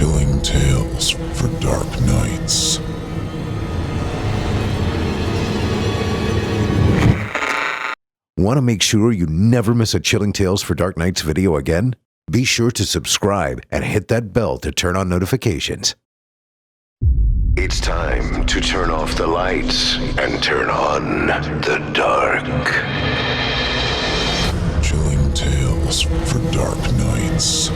Chilling tales for dark nights. Want to make sure you never miss a Chilling Tales for Dark Nights video again? Be sure to subscribe and hit that bell to turn on notifications. It's time to turn off the lights and turn on the dark. Chilling tales for dark nights.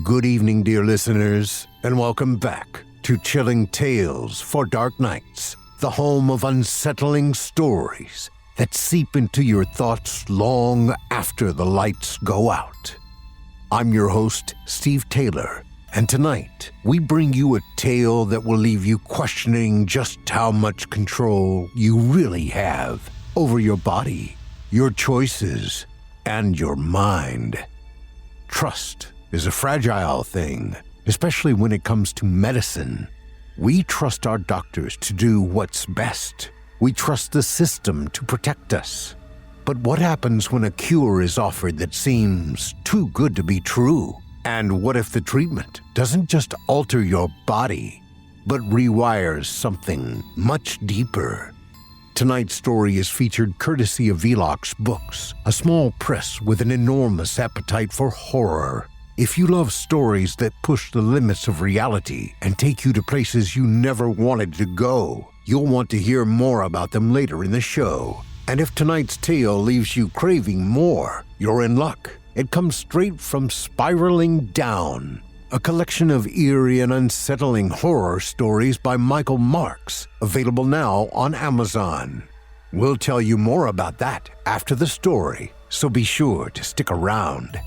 Good evening, dear listeners, and welcome back to Chilling Tales for Dark Nights, the home of unsettling stories that seep into your thoughts long after the lights go out. I'm your host, Steve Taylor, and tonight we bring you a tale that will leave you questioning just how much control you really have over your body, your choices, and your mind. Trust is a fragile thing, especially when it comes to medicine. We trust our doctors to do what's best. We trust the system to protect us. But what happens when a cure is offered that seems too good to be true? And what if the treatment doesn't just alter your body, but rewires something much deeper? Tonight's story is featured courtesy of Velox Books, a small press with an enormous appetite for horror. If you love stories that push the limits of reality and take you to places you never wanted to go, you'll want to hear more about them later in the show. And if tonight's tale leaves you craving more, you're in luck. It comes straight from Spiraling Down, a collection of eerie and unsettling horror stories by Michael Marks, available now on Amazon. We'll tell you more about that after the story, so be sure to stick around.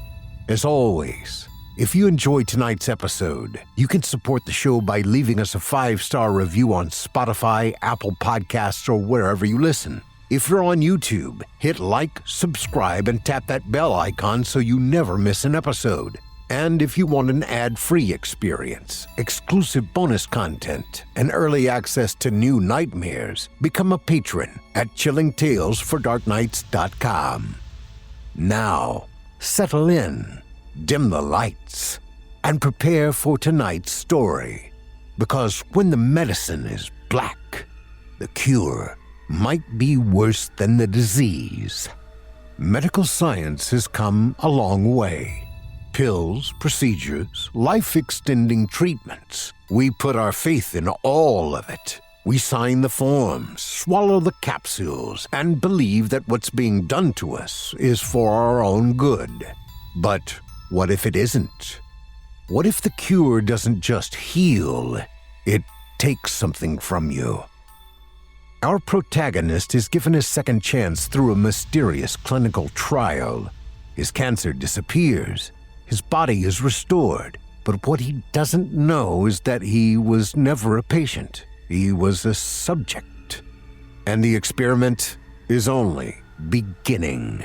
As always, if you enjoyed tonight's episode, you can support the show by leaving us a 5-star review on Spotify, Apple Podcasts, or wherever you listen. If you're on YouTube, hit like, subscribe, and tap that bell icon so you never miss an episode. And if you want an ad-free experience, exclusive bonus content, and early access to new nightmares, become a patron at chillingtalesfordarknights.com. Now, settle in, dim the lights, and prepare for tonight's story. Because when the medicine is black, the cure might be worse than the disease. Medical science has come a long way. Pills, procedures, life-extending treatments. We put our faith in all of it. We sign the forms, swallow the capsules, and believe that what's being done to us is for our own good. But what if it isn't? What if the cure doesn't just heal, it takes something from you? Our protagonist is given a second chance through a mysterious clinical trial. His cancer disappears. His body is restored. But what he doesn't know is that he was never a patient. He was a subject. And the experiment is only beginning.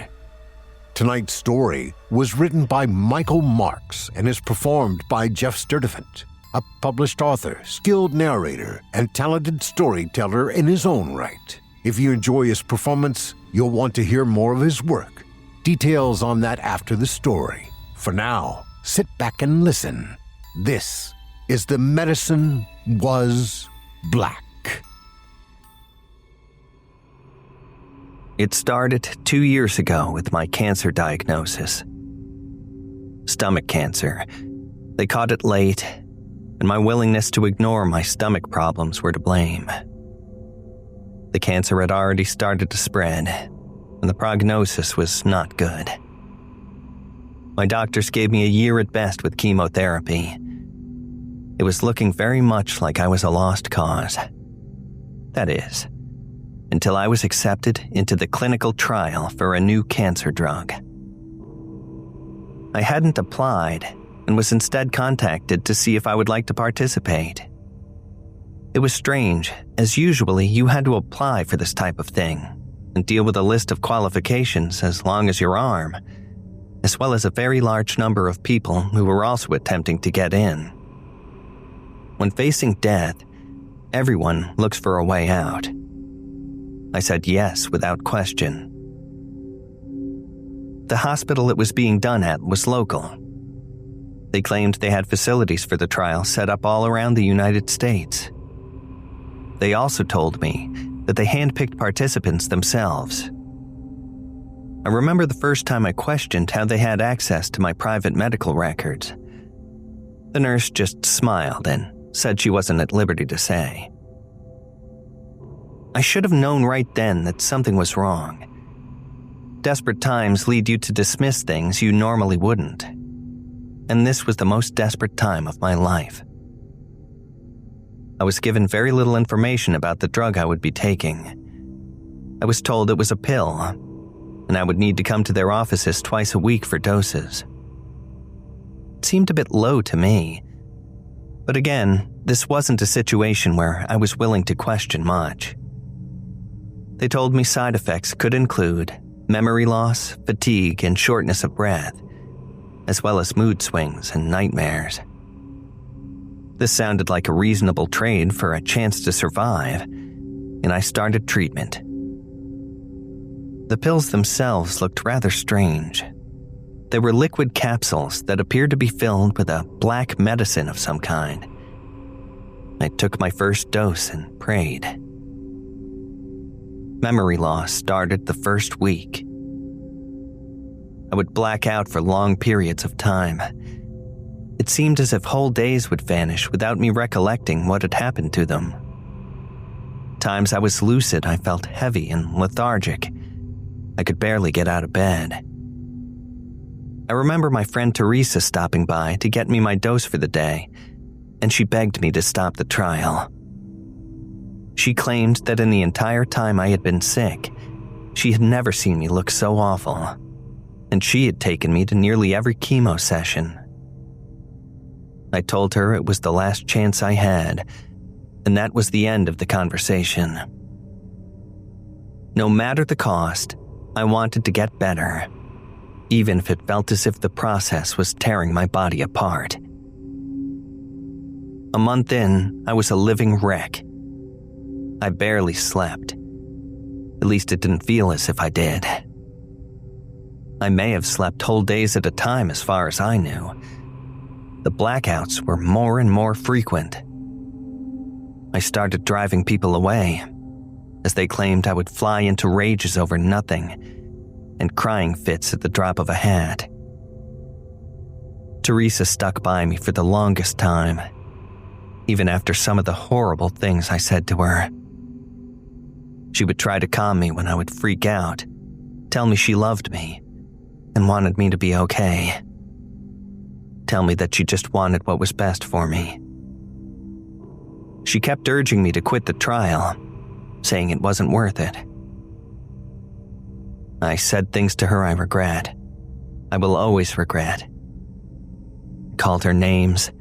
Tonight's story was written by Michael Marks and is performed by Geoff Sturtevant, a published author, skilled narrator, and talented storyteller in his own right. If you enjoy his performance, you'll want to hear more of his work. Details on that after the story. For now, sit back and listen. This is The Medicine Was Black. It started 2 years ago with my cancer diagnosis. Stomach cancer. They caught it late, and my willingness to ignore my stomach problems were to blame. The cancer had already started to spread, and the prognosis was not good. My doctors gave me a year at best with chemotherapy. It was looking very much like I was a lost cause. That is, until I was accepted into the clinical trial for a new cancer drug. I hadn't applied and was instead contacted to see if I would like to participate. It was strange, as usually you had to apply for this type of thing and deal with a list of qualifications as long as your arm, as well as a very large number of people who were also attempting to get in. When facing death, everyone looks for a way out. I said yes without question. The hospital it was being done at was local. They claimed they had facilities for the trial set up all around the United States. They also told me that they handpicked participants themselves. I remember the first time I questioned how they had access to my private medical records. The nurse just smiled and said she wasn't at liberty to say. I should have known right then that something was wrong. Desperate times lead you to dismiss things you normally wouldn't. And this was the most desperate time of my life. I was given very little information about the drug I would be taking. I was told it was a pill, and I would need to come to their offices twice a week for doses. It seemed a bit low to me. But again, this wasn't a situation where I was willing to question much. They told me side effects could include memory loss, fatigue, and shortness of breath, as well as mood swings and nightmares. This sounded like a reasonable trade for a chance to survive, and I started treatment. The pills themselves looked rather strange. They were liquid capsules that appeared to be filled with a black medicine of some kind. I took my first dose and prayed. Memory loss started the first week. I would black out for long periods of time. It seemed as if whole days would vanish without me recollecting what had happened to them. Times I was lucid, I felt heavy and lethargic. I could barely get out of bed. I remember my friend Teresa stopping by to get me my dose for the day, and she begged me to stop the trial. She claimed that in the entire time I had been sick, she had never seen me look so awful, and she had taken me to nearly every chemo session. I told her it was the last chance I had, and that was the end of the conversation. No matter the cost, I wanted to get better, even if it felt as if the process was tearing my body apart. A month in, I was a living wreck. I barely slept. At least it didn't feel as if I did. I may have slept whole days at a time as far as I knew. The blackouts were more and more frequent. I started driving people away, as they claimed I would fly into rages over nothing and crying fits at the drop of a hat. Teresa stuck by me for the longest time, even after some of the horrible things I said to her. She would try to calm me when I would freak out, tell me she loved me and wanted me to be okay. Tell me that she just wanted what was best for me. She kept urging me to quit the trial, saying it wasn't worth it. I said things to her I regret. I will always regret. I called her names.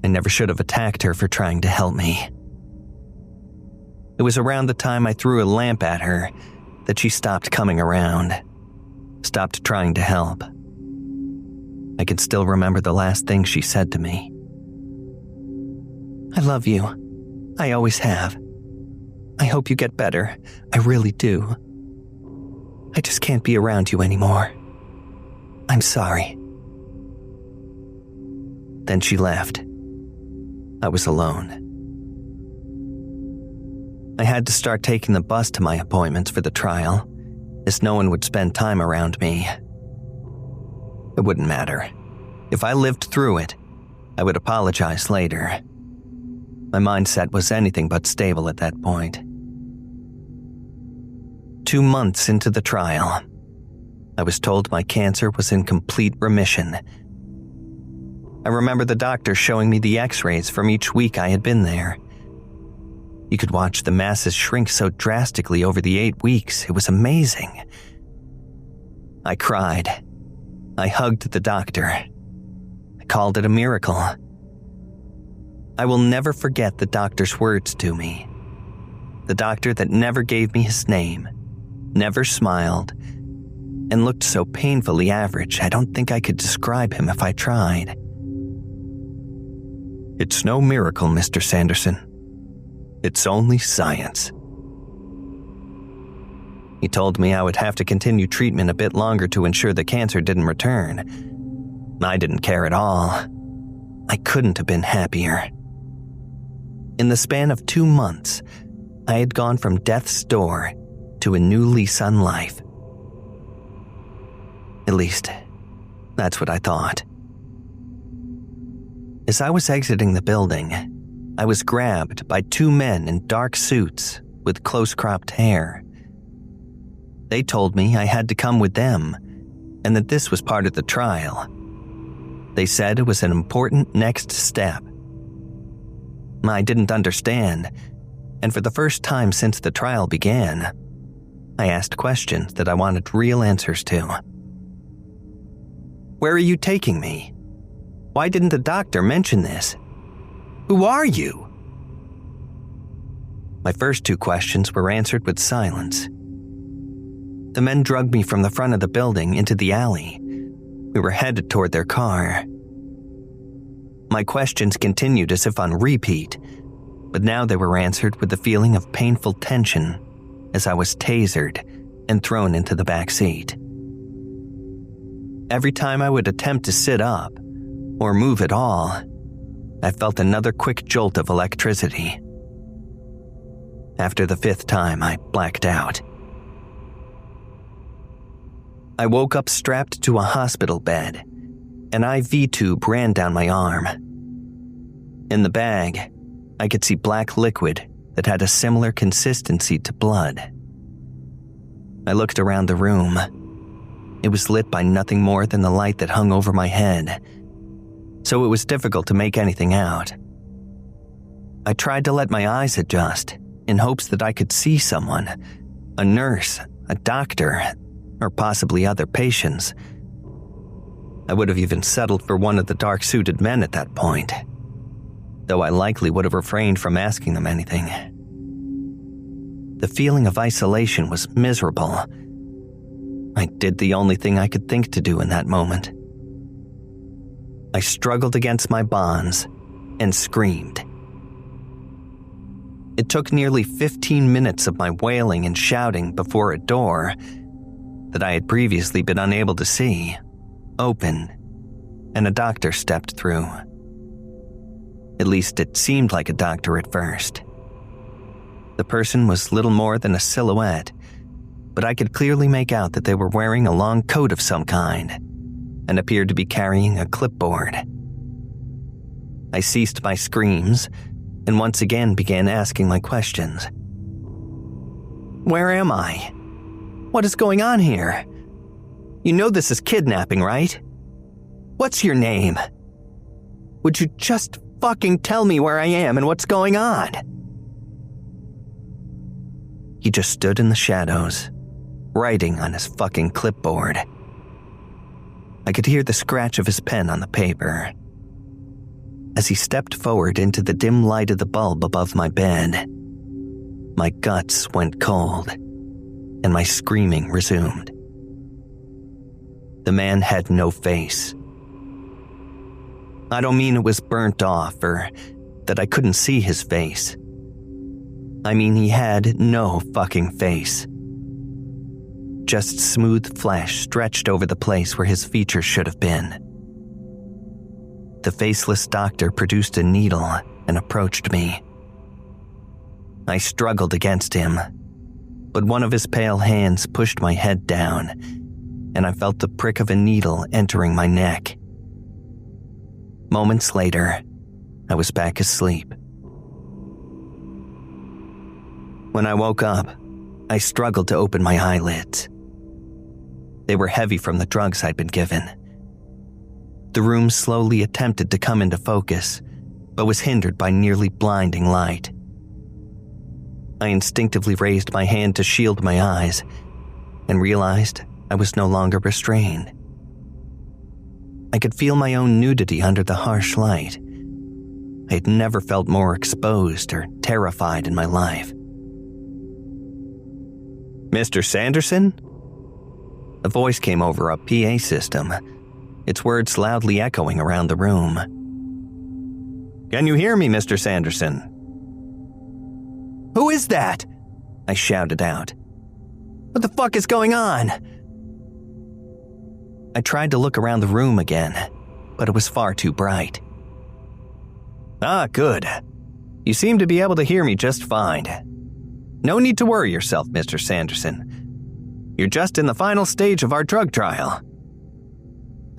I never should have attacked her for trying to help me. It was around the time I threw a lamp at her that she stopped coming around, stopped trying to help. I can still remember the last thing she said to me. I love you. I always have. I hope you get better. I really do. I just can't be around you anymore. I'm sorry. Then she left. I was alone. I had to start taking the bus to my appointments for the trial, as no one would spend time around me. It wouldn't matter. If I lived through it, I would apologize later. My mindset was anything but stable at that point. 2 months into the trial, I was told my cancer was in complete remission. I remember the doctor showing me the x-rays from each week I had been there. You could watch the masses shrink so drastically over the 8 weeks. It was amazing. I cried. I hugged the doctor. I called it a miracle. I will never forget the doctor's words to me. The doctor that never gave me his name, never smiled, and looked so painfully average I don't think I could describe him if I tried. "It's no miracle, Mr. Sanderson. It's only science." He told me I would have to continue treatment a bit longer to ensure the cancer didn't return. I didn't care at all. I couldn't have been happier. In the span of 2 months, I had gone from death's door to a new lease on life. At least, that's what I thought. As I was exiting the building, I was grabbed by 2 men in dark suits with close-cropped hair. They told me I had to come with them and that this was part of the trial. They said it was an important next step. I didn't understand, and for the first time since the trial began, I asked questions that I wanted real answers to. "Where are you taking me? Why didn't the doctor mention this? Who are you?" My first 2 questions were answered with silence. The men drugged me from the front of the building into the alley. We were headed toward their car. My questions continued as if on repeat, but now they were answered with the feeling of painful tension as I was tasered and thrown into the back seat. Every time I would attempt to sit up or move at all, I felt another quick jolt of electricity. After the 5th time, I blacked out. I woke up strapped to a hospital bed. An IV tube ran down my arm. In the bag, I could see black liquid that had a similar consistency to blood. I looked around the room. It was lit by nothing more than the light that hung over my head, so it was difficult to make anything out. I tried to let my eyes adjust in hopes that I could see someone, a nurse, a doctor, or possibly other patients. I would have even settled for one of the dark-suited men at that point, though I likely would have refrained from asking them anything. The feeling of isolation was miserable. I did the only thing I could think to do in that moment. I struggled against my bonds and screamed. It took nearly 15 minutes of my wailing and shouting before a door that I had previously been unable to see opened, and a doctor stepped through. At least it seemed like a doctor at first. The person was little more than a silhouette, but I could clearly make out that they were wearing a long coat of some kind and appeared to be carrying a clipboard. I ceased my screams and once again began asking my questions. "Where am I? What is going on here? You know this is kidnapping, right? What's your name? Would you just fucking tell me where I am and what's going on?" He just stood in the shadows, writing on his fucking clipboard. I could hear the scratch of his pen on the paper. As he stepped forward into the dim light of the bulb above my bed, my guts went cold, and my screaming resumed. The man had no face. I don't mean it was burnt off or that I couldn't see his face. I mean he had no fucking face. Just smooth flesh stretched over the place where his features should have been. The faceless doctor produced a needle and approached me. I struggled against him, but one of his pale hands pushed my head down, and I felt the prick of a needle entering my neck. Moments later, I was back asleep. When I woke up, I struggled to open my eyelids. They were heavy from the drugs I'd been given. The room slowly attempted to come into focus, but was hindered by nearly blinding light. I instinctively raised my hand to shield my eyes and realized I was no longer restrained. I could feel my own nudity under the harsh light. I had never felt more exposed or terrified in my life. "Mr. Sanderson?" A voice came over a PA system, its words loudly echoing around the room. "Can you hear me, Mr. Sanderson?" "Who is that?" I shouted out. "What the fuck is going on?" I tried to look around the room again, but it was far too bright. "Ah, good. You seem to be able to hear me just fine. No need to worry yourself, Mr. Sanderson. You're just in the final stage of our drug trial."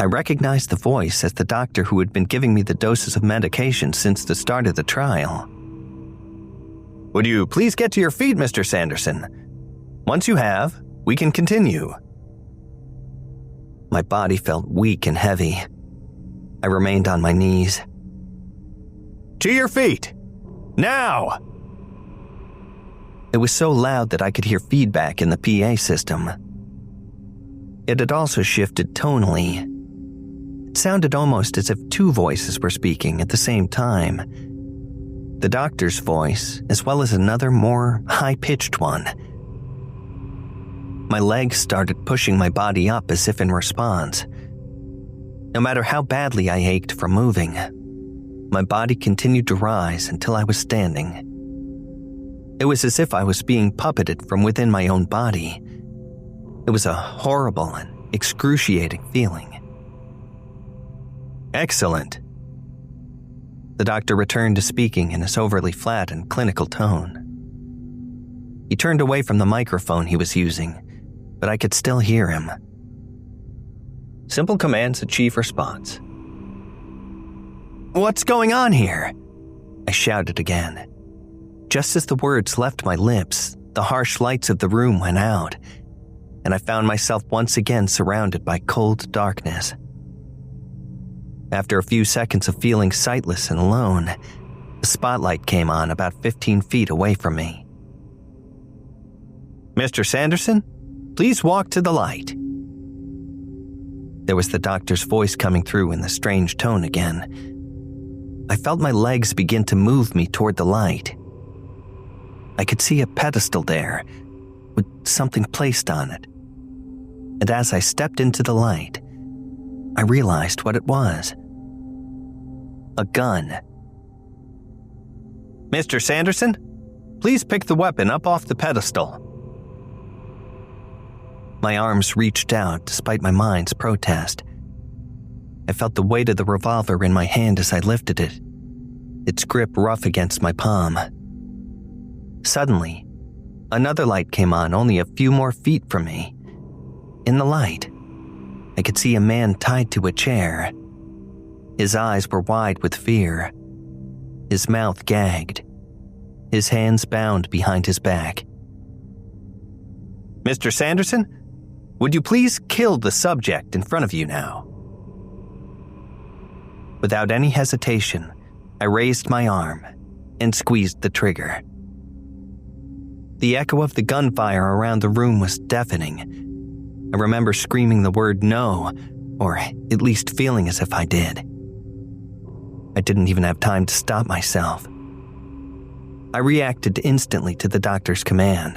I recognized the voice as the doctor who had been giving me the doses of medication since the start of the trial. "Would you please get to your feet, Mr. Sanderson? Once you have, we can continue." My body felt weak and heavy. I remained on my knees. "To your feet! Now!" It was so loud that I could hear feedback in the PA system. It had also shifted tonally. It sounded almost as if two voices were speaking at the same time. The doctor's voice, as well as another more high-pitched one. My legs started pushing my body up as if in response. No matter how badly I ached from moving, my body continued to rise until I was standing. It was as if I was being puppeted from within my own body. It was a horrible and excruciating feeling. "Excellent." The doctor returned to speaking in his overly flat and clinical tone. He turned away from the microphone he was using, but I could still hear him. "Simple commands achieve response." "What's going on here?" I shouted again. Just as the words left my lips, the harsh lights of the room went out, and I found myself once again surrounded by cold darkness. After a few seconds of feeling sightless and alone, the spotlight came on about 15 feet away from me. "Mr. Sanderson, please walk to the light." There was the doctor's voice coming through in the strange tone again. I felt my legs begin to move me toward the light. I could see a pedestal there, with something placed on it. And as I stepped into the light, I realized what it was. A gun. "Mr. Sanderson, please pick the weapon up off the pedestal." My arms reached out despite my mind's protest. I felt the weight of the revolver in my hand as I lifted it, its grip rough against my palm. Suddenly, another light came on only a few more feet from me. In the light, I could see a man tied to a chair. His eyes were wide with fear, his mouth gagged, his hands bound behind his back. "Mr. Sanderson, would you please kill the subject in front of you now?" Without any hesitation, I raised my arm and squeezed the trigger. The echo of the gunfire around the room was deafening. I remember screaming the word no, or at least feeling as if I did. I didn't even have time to stop myself. I reacted instantly to the doctor's command.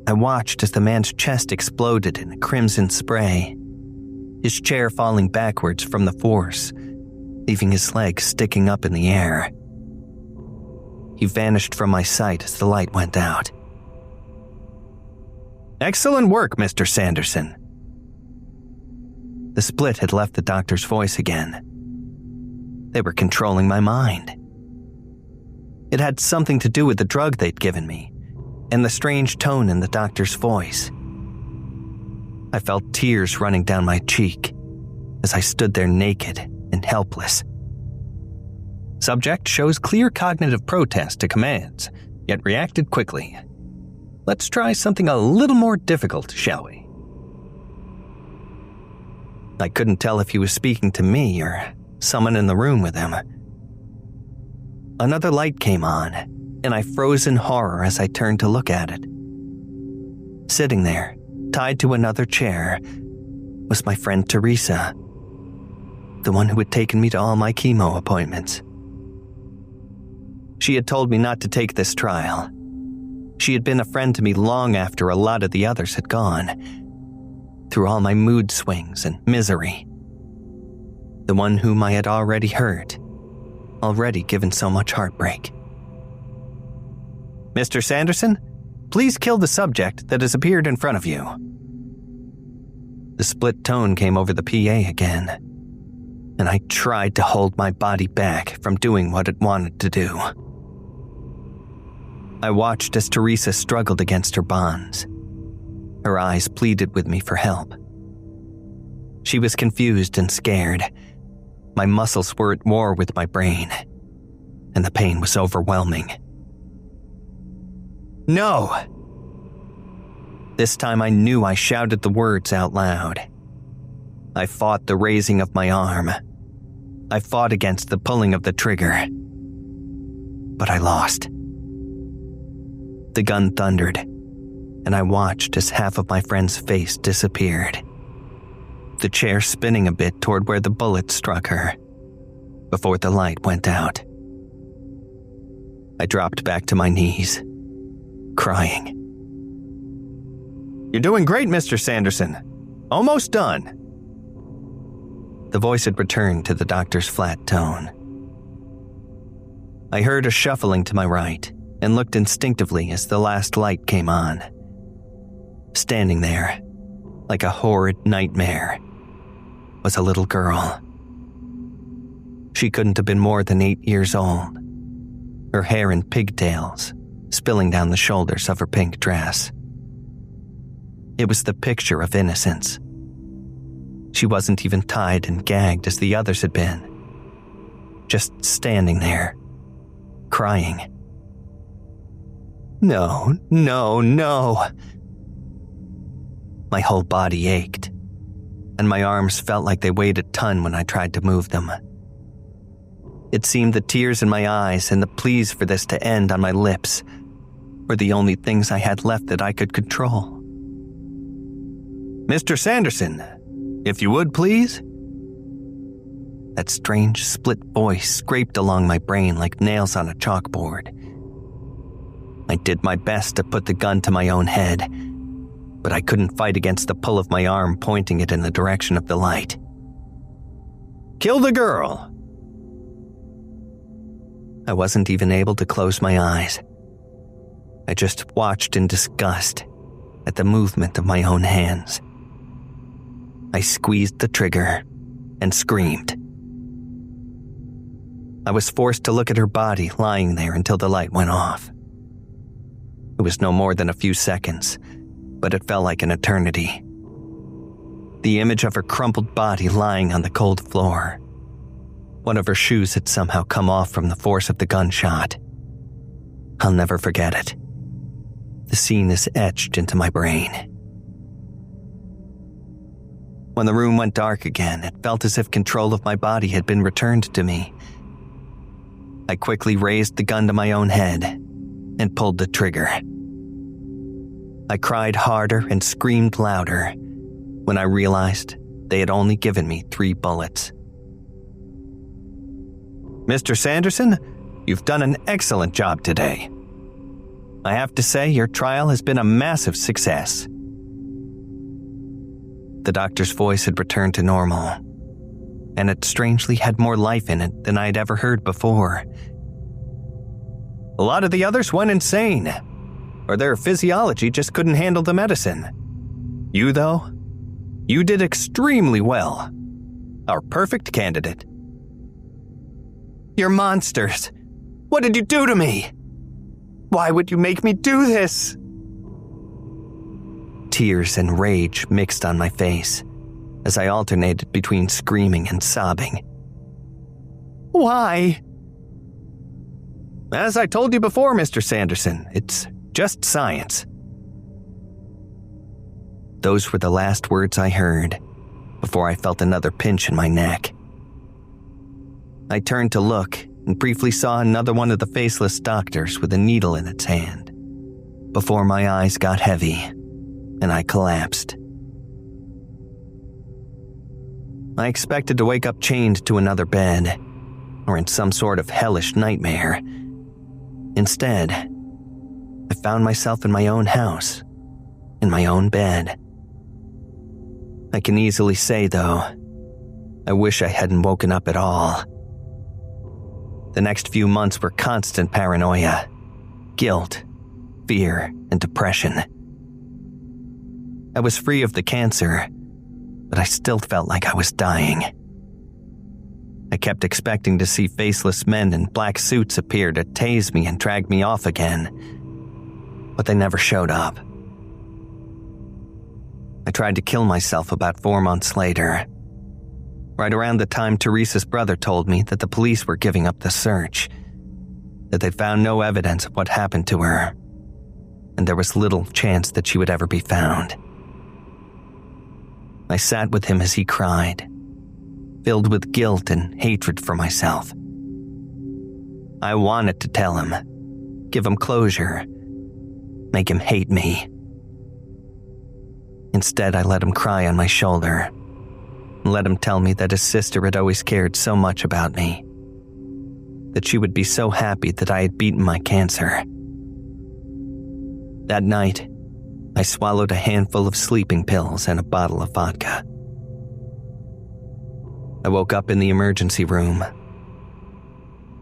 I watched as the man's chest exploded in crimson spray, his chair falling backwards from the force, leaving his legs sticking up in the air. He vanished from my sight as the light went out. "Excellent work, Mr. Sanderson." The split had left the doctor's voice again. They were controlling my mind. It had something to do with the drug they'd given me, and the strange tone in the doctor's voice. I felt tears running down my cheek as I stood there naked and helpless. Subject shows clear cognitive protest to commands, yet reacted quickly. Let's try something a little more difficult, shall we? I couldn't tell if he was speaking to me or someone in the room with him. Another light came on, and I froze in horror as I turned to look at it. Sitting there, tied to another chair, was my friend Teresa. the one who had taken me to all my chemo appointments. She had told me not to take this trial. She had been a friend to me long after a lot of the others had gone, through all my mood swings and misery. The one whom I had already hurt, already given so much heartbreak. Mr. Sanderson, please kill the subject that has appeared in front of you. The split tone came over the PA again, and I tried to hold my body back from doing what it wanted to do. I watched as Teresa struggled against her bonds. Her eyes pleaded with me for help. She was confused and scared. My muscles were at war with my brain, and the pain was overwhelming. No! This time I knew I shouted the words out loud. I fought the raising of my arm. I fought against the pulling of the trigger. But I lost. The gun thundered, and I watched as half of my friend's face disappeared, the chair spinning a bit toward where the bullet struck her, before the light went out. I dropped back to my knees, crying. You're doing great, Mr. Sanderson. Almost done. The voice had returned to the doctor's flat tone. I heard a shuffling to my right and looked instinctively as the last light came on. Standing there, like a horrid nightmare, was a little girl. She couldn't have been more than 8 years old, her hair in pigtails spilling down the shoulders of her pink dress. It was the picture of innocence. She wasn't even tied and gagged as the others had been, just standing there, crying. No, no, no. My whole body ached, and my arms felt like they weighed a ton when I tried to move them. It seemed the tears in my eyes and the pleas for this to end on my lips were the only things I had left that I could control. Mr. Sanderson, if you would, please. That strange split voice scraped along my brain like nails on a chalkboard. I did my best to put the gun to my own head, but I couldn't fight against the pull of my arm pointing it in the direction of the light. Kill the girl! I wasn't even able to close my eyes. I just watched in disgust at the movement of my own hands. I squeezed the trigger and screamed. I was forced to look at her body lying there until the light went off. It was no more than a few seconds, but it felt like an eternity. The image of her crumpled body lying on the cold floor. One of her shoes had somehow come off from the force of the gunshot. I'll never forget it. The scene is etched into my brain. When the room went dark again, it felt as if control of my body had been returned to me. I quickly raised the gun to my own head and pulled the trigger. I cried harder and screamed louder when I realized they had only given me 3 bullets. Mr. Sanderson, you've done an excellent job today. I have to say your trial has been a massive success. The doctor's voice had returned to normal, and it strangely had more life in it than I had ever heard before. A lot of the others went insane, or their physiology just couldn't handle the medicine. You, though, you did extremely well. Our perfect candidate. You're monsters. What did you do to me? Why would you make me do this? Tears and rage mixed on my face as I alternated between screaming and sobbing. Why? As I told you before, Mr. Sanderson, it's just science. Those were the last words I heard before I felt another pinch in my neck. I turned to look and briefly saw another one of the faceless doctors with a needle in its hand before my eyes got heavy and I collapsed. I expected to wake up chained to another bed, or in some sort of hellish nightmare. Instead, I found myself in my own house, in my own bed. I can easily say, though, I wish I hadn't woken up at all. The next few months were constant paranoia, guilt, fear, and depression. I was free of the cancer, but I still felt like I was dying. I kept expecting to see faceless men in black suits appear to tase me and drag me off again, but they never showed up. I tried to kill myself about 4 months later, right around the time Teresa's brother told me that the police were giving up the search, that they'd found no evidence of what happened to her, and there was little chance that she would ever be found. I sat with him as he cried, filled with guilt and hatred for myself. I wanted to tell him, give him closure, make him hate me. Instead, I let him cry on my shoulder, and let him tell me that his sister had always cared so much about me, that she would be so happy that I had beaten my cancer. That night, I swallowed a handful of sleeping pills and a bottle of vodka. I woke up in the emergency room.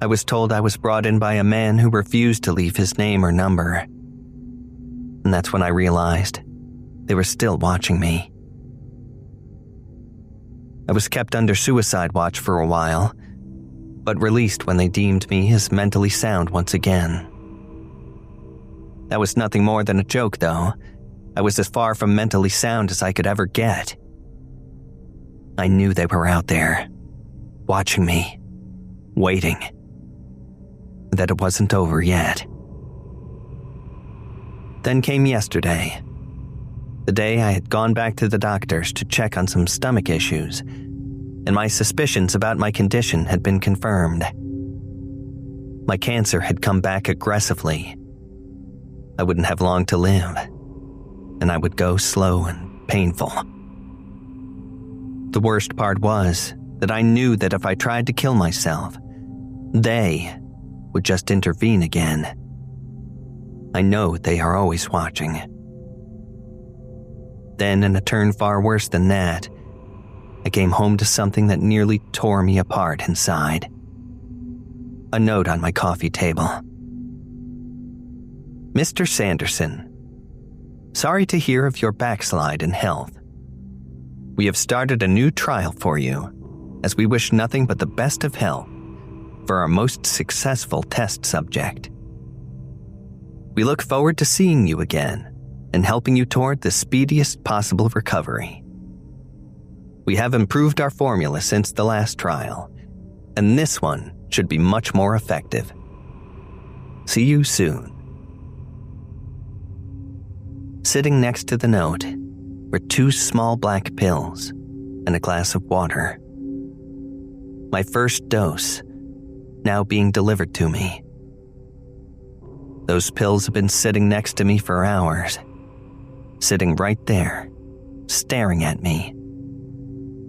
I was told I was brought in by a man who refused to leave his name or number. And that's when I realized they were still watching me. I was kept under suicide watch for a while, but released when they deemed me as mentally sound once again. That was nothing more than a joke, though. I was as far from mentally sound as I could ever get. I knew they were out there, watching me, waiting, that it wasn't over yet. Then came yesterday, the day I had gone back to the doctors to check on some stomach issues, and my suspicions about my condition had been confirmed. My cancer had come back aggressively. I wouldn't have long to live, and I would go slow and painful. The worst part was that I knew that if I tried to kill myself, they would just intervene again. I know they are always watching. Then, in a turn far worse than that, I came home to something that nearly tore me apart inside. A note on my coffee table. Mr. Sanderson, sorry to hear of your backslide in health. We have started a new trial for you, as we wish nothing but the best of health for our most successful test subject. We look forward to seeing you again and helping you toward the speediest possible recovery. We have improved our formula since the last trial, and this one should be much more effective. See you soon. Sitting next to the note were 2 small black pills and a glass of water. My first dose, now being delivered to me. Those pills have been sitting next to me for hours, sitting right there, staring at me,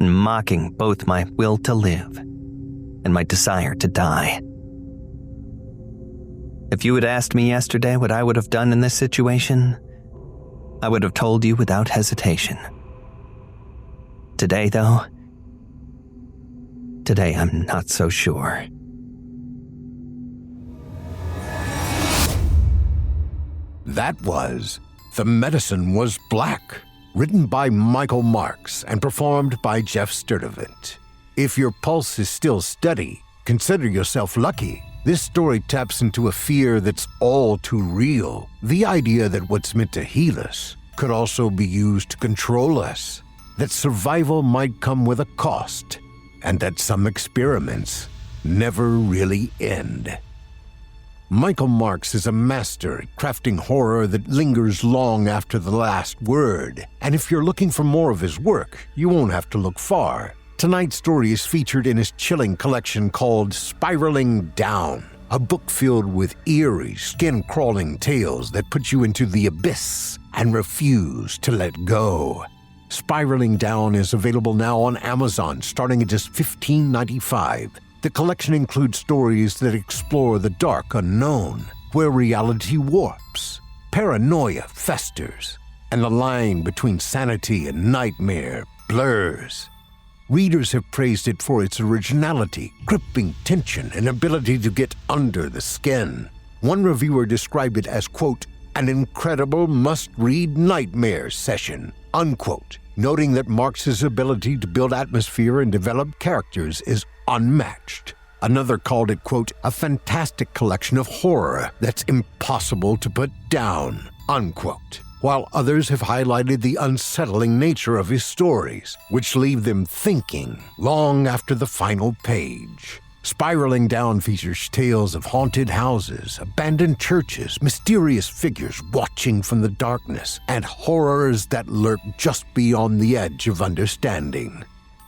and mocking both my will to live and my desire to die. If you had asked me yesterday what I would have done in this situation, I would have told you without hesitation. Today, though, I'm not so sure. That was The Medicine Was Black, written by Michael Marks and performed by Geoff Sturtevant. If your pulse is still steady, consider yourself lucky. This story taps into a fear that's all too real. The idea that what's meant to heal us could also be used to control us. That survival might come with a cost, and that some experiments never really end. Michael Marks is a master at crafting horror that lingers long after the last word. And if you're looking for more of his work, you won't have to look far. Tonight's story is featured in his chilling collection called Spiraling Down, a book filled with eerie, skin-crawling tales that put you into the abyss and refuse to let go. Spiraling Down is available now on Amazon, starting at just $15.95. The collection includes stories that explore the dark unknown, where reality warps, paranoia festers, and the line between sanity and nightmare blurs. Readers have praised it for its originality, gripping tension, and ability to get under the skin. One reviewer described it as, quote, an incredible must-read nightmare session, unquote, noting that Marx's ability to build atmosphere and develop characters is unmatched. Another called it, quote, a fantastic collection of horror that's impossible to put down, unquote, while others have highlighted the unsettling nature of his stories, which leave them thinking long after the final page. Spiraling Down features tales of haunted houses, abandoned churches, mysterious figures watching from the darkness, and horrors that lurk just beyond the edge of understanding.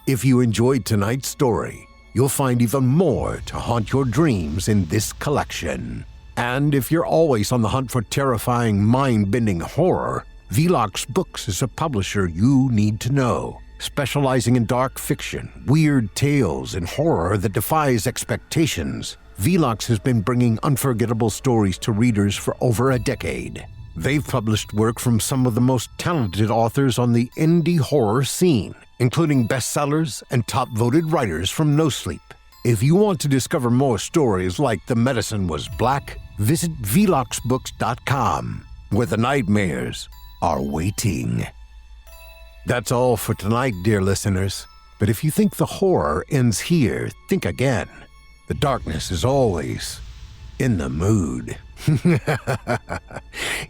If you enjoyed tonight's story, you'll find even more to haunt your dreams in this collection. And if you're always on the hunt for terrifying, mind-bending horror, Velox Books is a publisher you need to know. Specializing in dark fiction, weird tales, and horror that defies expectations, Velox has been bringing unforgettable stories to readers for over a decade. They've published work from some of the most talented authors on the indie horror scene, including bestsellers and top-voted writers from Nosleep. If you want to discover more stories like The Medicine Was Black, visit veloxbooks.com, where the nightmares are waiting. That's all for tonight, dear listeners. But if you think the horror ends here, think again. The darkness is always in the mood.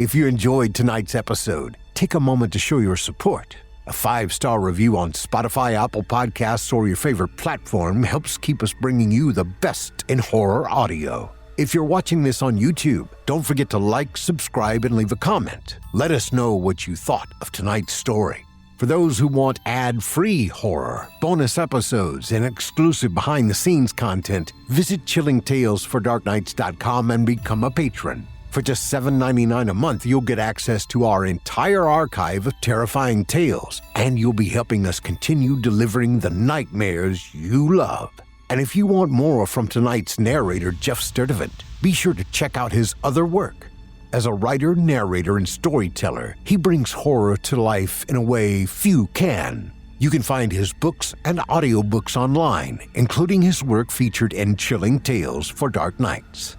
If you enjoyed tonight's episode, take a moment to show your support. A 5-star review on Spotify, Apple Podcasts, or your favorite platform helps keep us bringing you the best in horror audio. If you're watching this on YouTube, don't forget to like, subscribe, and leave a comment. Let us know what you thought of tonight's story. For those who want ad-free horror, bonus episodes, and exclusive behind-the-scenes content, visit chillingtalesfordarknights.com and become a patron. For just $7.99 a month, you'll get access to our entire archive of terrifying tales, and you'll be helping us continue delivering the nightmares you love. And if you want more from tonight's narrator, Geoff Sturtevant, be sure to check out his other work. As a writer, narrator, and storyteller, he brings horror to life in a way few can. You can find his books and audiobooks online, including his work featured in Chilling Tales for Dark Nights.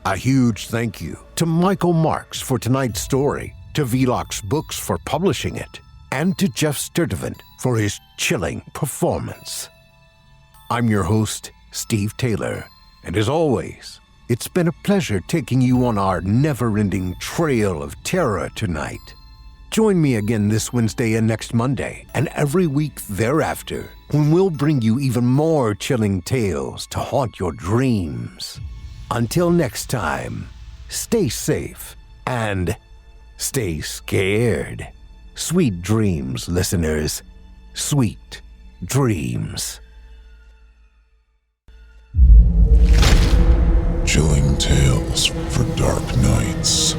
A huge thank you to Michael Marks for tonight's story, to Velox Books for publishing it, and to Geoff Sturtevant for his chilling performance. I'm your host, Steve Taylor, and as always, it's been a pleasure taking you on our never-ending trail of terror tonight. Join me again this Wednesday and next Monday, and every week thereafter, when we'll bring you even more chilling tales to haunt your dreams. Until next time, stay safe and stay scared. Sweet dreams, listeners. Sweet dreams. Chilling Tales for Dark Nights.